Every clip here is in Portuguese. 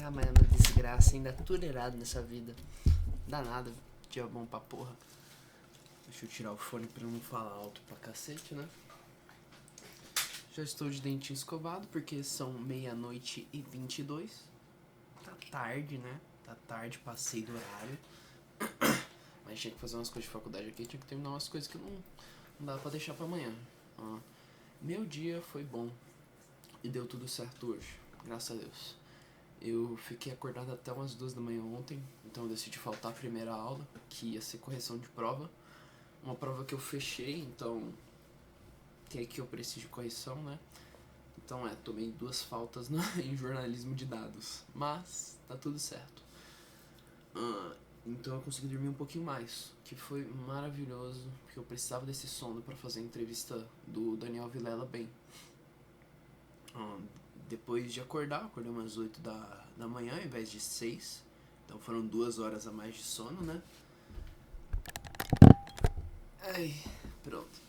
Ah, mas é uma desgraça, ainda tudo errado nessa vida. Danado, dia bom pra porra. Deixa eu tirar o fone pra não falar alto pra cacete, né? Já estou de dentinho escovado porque são 00:22. Tá tarde, né? Tá tarde, passei do horário. Mas tinha que fazer umas coisas de faculdade aqui, tinha que terminar umas coisas que não dá pra deixar pra amanhã. Meu dia foi bom e deu tudo certo hoje, graças a Deus. Eu fiquei acordado até umas 2 da manhã ontem, então eu decidi faltar a primeira aula, que ia ser correção de prova. Uma prova que eu fechei, então que é que eu preciso de correção, né? Então tomei 2 faltas em jornalismo de dados, mas tá tudo certo. Então eu consegui dormir um pouquinho mais, que foi maravilhoso, porque eu precisava desse sono pra fazer a entrevista do Daniel Vilela bem. Depois de acordei umas 8 da manhã ao invés de 6, então foram 2 horas a mais de sono, né? Ai, pronto.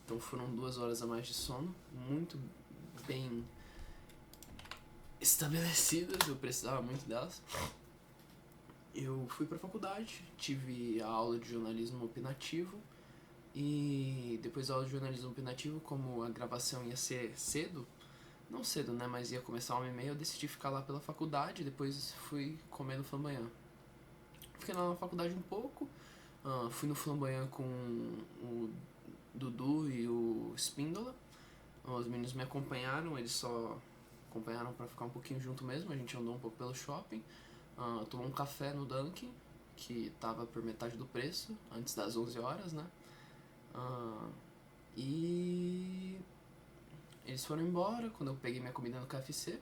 Então foram 2 horas a mais de sono, muito bem estabelecidas, eu precisava muito delas. Eu fui pra faculdade, tive a aula de jornalismo opinativo, e depois da aula de jornalismo opinativo, como a gravação ia ser cedo, não cedo, né, mas ia começar 1h30, eu decidi ficar lá pela faculdade, depois fui comer no Flamboyant. Fiquei lá na faculdade um pouco, fui no Flamboyant com o Dudu e o Espíndola. Os meninos me acompanharam, eles só acompanharam pra ficar um pouquinho junto mesmo, a gente andou um pouco pelo shopping, tomou um café no Dunkin', que tava por metade do preço, antes das 11 horas, né? E eles foram embora quando eu peguei minha comida no KFC,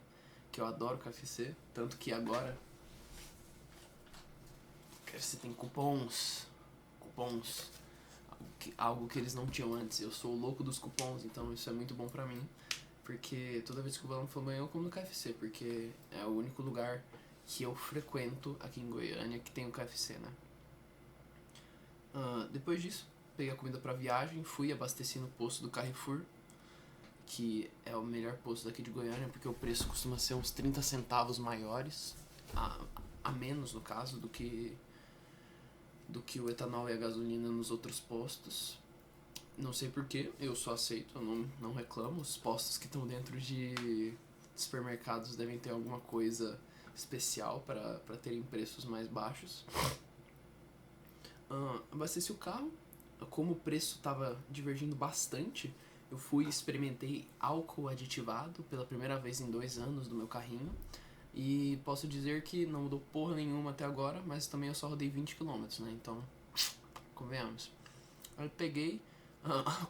que eu adoro KFC, tanto que agora KFC tem cupons, algo que eles não tinham antes. Eu sou o louco dos cupons, então isso é muito bom pra mim, porque toda vez que eu vou lá no Flamboyant eu como no KFC, porque é o único lugar que eu frequento aqui em Goiânia que tem o KFC, né? Depois disso, peguei a comida pra viagem, fui abasteci no posto do Carrefour, que é o melhor posto daqui de Goiânia, porque o preço costuma ser uns 30 centavos maiores, a menos no caso, do que o etanol e a gasolina nos outros postos. Não sei porquê, eu só aceito, eu não reclamo. Os postos que estão dentro de supermercados devem ter alguma coisa especial para terem preços mais baixos. Abasteci o carro, como o preço estava divergindo bastante, eu fui e experimentei álcool aditivado pela primeira vez em 2 anos do meu carrinho. E posso dizer que não mudou porra nenhuma até agora, mas também eu só rodei 20 km, né? Então, convenhamos. Aí eu peguei,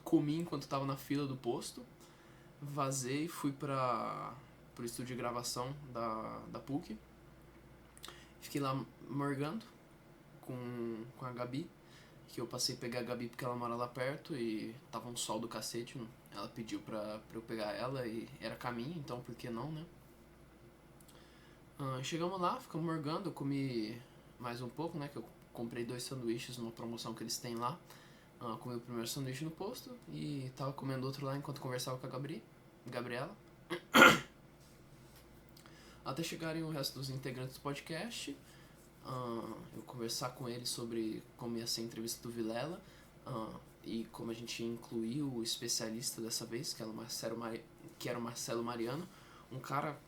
comi enquanto tava na fila do posto, vazei, fui pro estúdio de gravação da PUC. Fiquei lá morgando com a Gabi, que eu passei a pegar a Gabi porque ela mora lá perto e tava um sol do cacete. Ela pediu pra eu pegar ela e era caminho, então por que não, né? Chegamos lá, ficamos morgando, eu comi mais um pouco, né, que eu comprei 2 sanduíches numa promoção que eles têm lá. Comi o primeiro sanduíche no posto e tava comendo outro lá enquanto conversava com a Gabriela. Até chegarem o resto dos integrantes do podcast, eu conversar com eles sobre como ia ser a entrevista do Vilela, e como a gente incluiu o especialista dessa vez, que era o Marcelo Mariano, um cara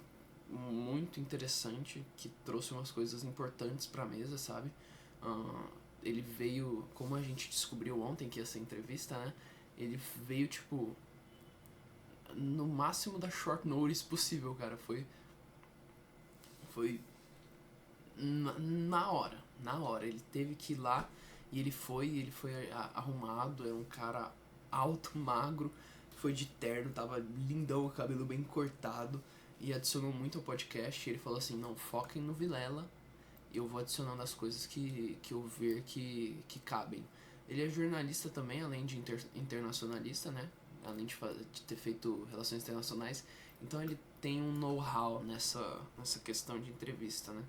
muito interessante, que trouxe umas coisas importantes pra mesa, sabe? Ele veio, como a gente descobriu ontem que ia ser entrevista, né? Ele veio, tipo, no máximo da short notice possível, cara. Foi na hora. Ele teve que ir lá e ele foi arrumado, é um cara alto, magro, foi de terno, tava lindão, o cabelo bem cortado, e adicionou muito ao podcast. E ele falou assim, não, foquem no Vilela, eu vou adicionando as coisas que eu ver que cabem. Ele é jornalista também, além de internacionalista, né? Além de ter feito relações internacionais. Então ele tem um know-how nessa questão de entrevista, né?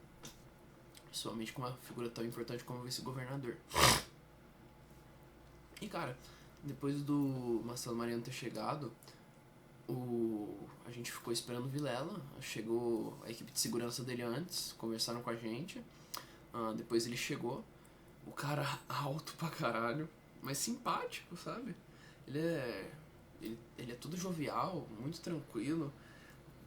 Principalmente com uma figura tão importante como o vice-governador. E cara, depois do Marcelo Mariano ter chegado, A gente ficou esperando o Vilela, chegou a equipe de segurança dele antes, conversaram com a gente, depois ele chegou, o cara alto pra caralho, mas simpático, sabe? Ele é tudo jovial, muito tranquilo,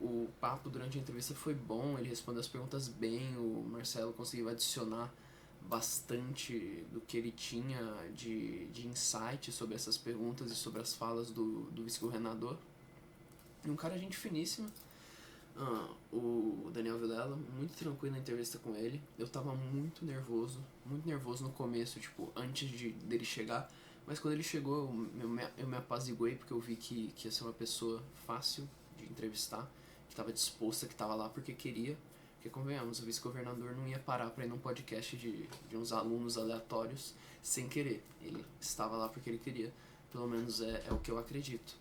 o papo durante a entrevista foi bom, ele respondeu as perguntas bem, o Marcelo conseguiu adicionar bastante do que ele tinha de insight sobre essas perguntas e sobre as falas do vice-governador. E um cara gente finíssima. O Daniel Vilela, muito tranquilo na entrevista com ele. Eu tava muito nervoso no começo, tipo, antes dele chegar. Mas quando ele chegou, eu me apaziguei porque eu vi que ia ser uma pessoa fácil de entrevistar, que tava disposta, que tava lá porque queria. Porque, convenhamos, o vice-governador não ia parar pra ir num podcast de uns alunos aleatórios sem querer. Ele estava lá porque ele queria. Pelo menos é o que eu acredito.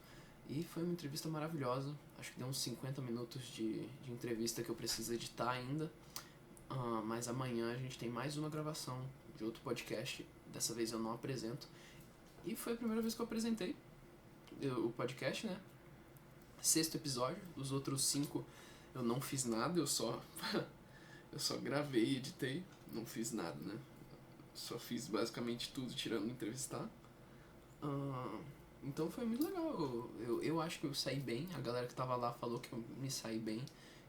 E foi uma entrevista maravilhosa. Acho que deu uns 50 minutos de entrevista que eu preciso editar ainda. Mas amanhã a gente tem mais uma gravação de outro podcast. Dessa vez eu não apresento. E foi a primeira vez que eu apresentei o podcast, né? 6º episódio. Os outros 5 eu não fiz nada, eu só gravei e editei. Não fiz nada, né? Só fiz basicamente tudo tirando entrevistar. Então foi muito legal. Eu acho que eu saí bem. A galera que tava lá falou que eu me saí bem,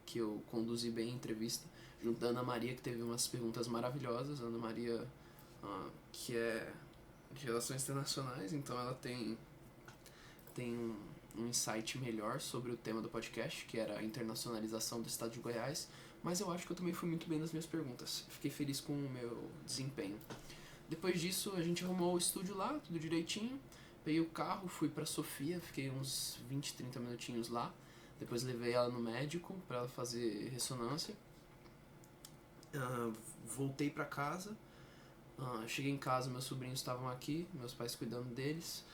que eu conduzi bem a entrevista. Junto da Ana Maria, que teve umas perguntas maravilhosas. A Ana Maria, que é de Relações Internacionais, então ela tem um insight melhor sobre o tema do podcast, que era a internacionalização do estado de Goiás. Mas eu acho que eu também fui muito bem nas minhas perguntas. Fiquei feliz com o meu desempenho. Depois disso, a gente arrumou o estúdio lá, tudo direitinho. Peguei o carro, fui pra Sofia, fiquei uns 20, 30 minutinhos lá. Depois levei ela no médico pra ela fazer ressonância. Voltei pra casa. Cheguei em casa, meus sobrinhos estavam aqui, meus pais cuidando deles,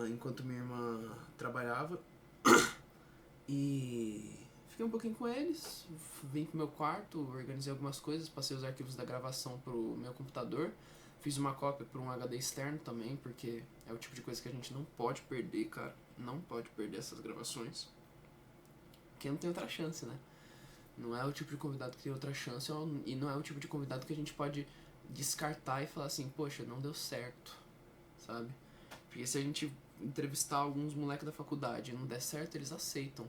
enquanto minha irmã trabalhava. E fiquei um pouquinho com eles, vim pro meu quarto, organizei algumas coisas, passei os arquivos da gravação pro meu computador. Fiz uma cópia por um HD externo também, porque é o tipo de coisa que a gente não pode perder, cara. Não pode perder essas gravações. Porque não tem outra chance, né? Não é o tipo de convidado que tem outra chance, e não é o tipo de convidado que a gente pode descartar e falar assim, poxa, não deu certo, sabe? Porque se a gente entrevistar alguns moleques da faculdade e não der certo, eles aceitam.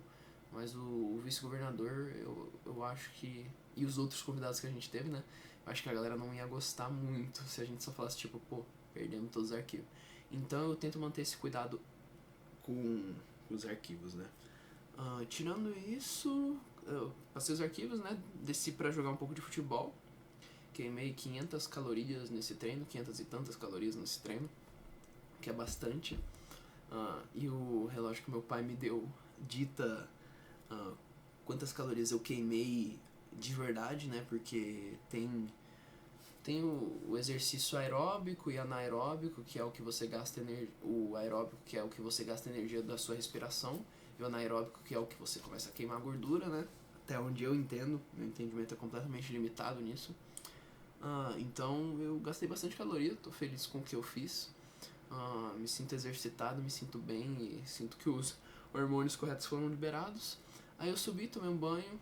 Mas o vice-governador, eu acho que... E os outros convidados que a gente teve, né? Eu acho que a galera não ia gostar muito se a gente só falasse, tipo, pô, perdemos todos os arquivos. Então eu tento manter esse cuidado com os arquivos, né? Tirando isso, eu passei os arquivos, né? Desci pra jogar um pouco de futebol. Queimei 500 calorias nesse treino, 500 e tantas calorias nesse treino, que é bastante. E o relógio que meu pai me deu dita quantas calorias eu queimei de verdade, né? Porque tem o exercício aeróbico e anaeróbico, que é o que você gasta energia. O aeróbico, que é o que você gasta energia da sua respiração, e o anaeróbico, que é o que você começa a queimar gordura, né? Até onde eu entendo, meu entendimento é completamente limitado nisso. Então eu gastei bastante caloria, tô feliz com o que eu fiz. Me sinto exercitado, me sinto bem e sinto que os hormônios corretos foram liberados. Aí eu subi, tomei um banho,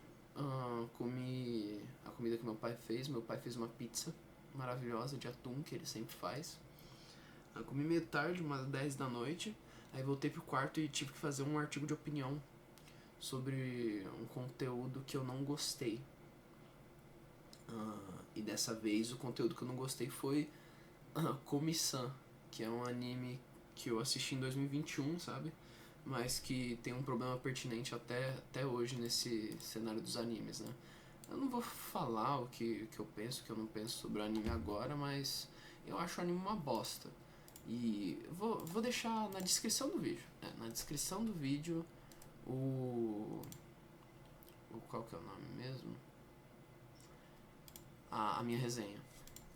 comi a comida que meu pai fez. Meu pai fez uma pizza maravilhosa de atum, que ele sempre faz. Comi meio tarde, umas 10 da noite. Aí voltei pro quarto e tive que fazer um artigo de opinião sobre um conteúdo que eu não gostei. E dessa vez o conteúdo que eu não gostei foi Komi-san, que é um anime que eu assisti em 2021, sabe? Mas que tem um problema pertinente até hoje nesse cenário dos animes, né? Eu não vou falar o que eu penso, o que eu não penso sobre o anime agora, mas eu acho o anime uma bosta. E vou deixar na descrição do vídeo. Na descrição do vídeo qual que é o nome mesmo? A minha resenha.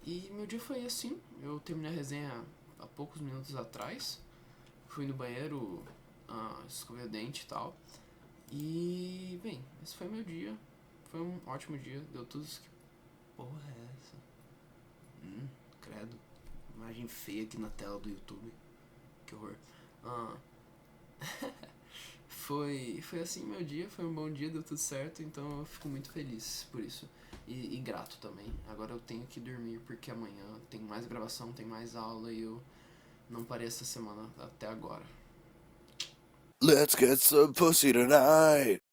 E meu dia foi assim, eu terminei a resenha há poucos minutos atrás. Fui no banheiro, escovei o dente e tal. E, bem, esse foi meu dia. Foi um ótimo dia, deu tudo isso. Que porra é essa? Credo. Imagem feia aqui na tela do YouTube. Que horror. foi assim meu dia, foi um bom dia, deu tudo certo, então eu fico muito feliz por isso. E grato também. Agora eu tenho que dormir porque amanhã tem mais gravação, tem mais aula e eu não parei essa semana até agora. Let's get some pussy tonight.